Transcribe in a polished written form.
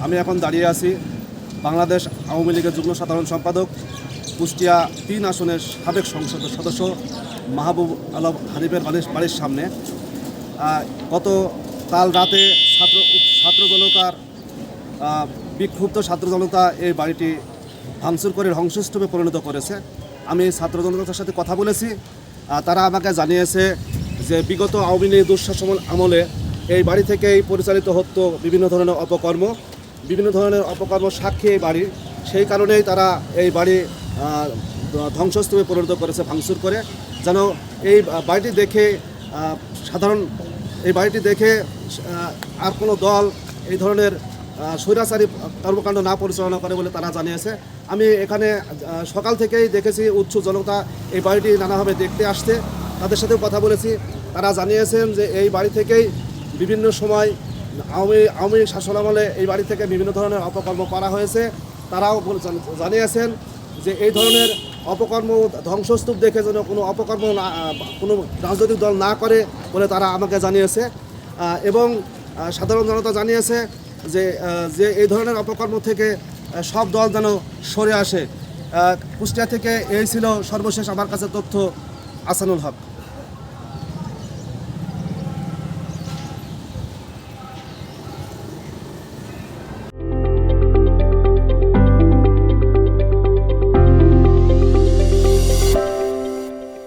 আমি এখন দাঁড়িয়ে আছি বাংলাদেশ আওয়ামী লীগের যুগ্ম সাধারণ সম্পাদক, কুষ্টিয়া 3 আসনের সাবেক সংসদ সদস্য মাহবুব আলম হানিফের বাড়ির সামনে। কাল রাতে ছাত্র জনতার বিক্ষুব্ধ ছাত্র জনতা এই বাড়িটি ভাঙচুর করে ধ্বংসস্তূপে পরিণত করেছে। আমি ছাত্র জনতার সাথে কথা বলেছি, তারা আমাকে জানিয়েছে যে বিগত আওয়ামী লীগ দুঃশাসন আমলে এই বাড়ি থেকেই পরিচালিত হতো বিভিন্ন ধরনের অপকর্ম সাক্ষী এই বাড়ি। সেই কারণেই তারা এই বাড়ি ধ্বংসস্তূপে পরিণত করেছে ভাঙচুর করে, যেন এই বাড়িটি দেখে এই বাড়িটি দেখে আর কোনো দল এই ধরনের স্বৈরাচারী কর্মকাণ্ড না পরিচালনা করে বলে তারা জানিয়েছে। আমি এখানে সকাল থেকেই দেখেছি উৎসুক জনতা এই বাড়িটি নানাভাবে দেখতে আসছে, তাদের সাথেও কথা বলেছি। তারা জানিয়েছেন যে এই বাড়ি থেকেই বিভিন্ন সময় আওয়ামী শাসন আমলে এই বাড়ি থেকে বিভিন্ন ধরনের অপকর্ম করা হয়েছে। তারাও জানিয়েছেন যে এই ধরনের অপকর্ম ধ্বংসস্তূপ দেখে যেন কোনো অপকর্ম কোনো রাজনৈতিক দল না করে বলে তারা আমাকে জানিয়েছে। এবং সাধারণ জনতা জানিয়েছে যে এই ধরনের অপকর্ম থেকে সব দল যেন সরে আসে। কুষ্টিয়া থেকে এই ছিল সর্বশেষ আমার কাছে তথ্য। আসানুল হক।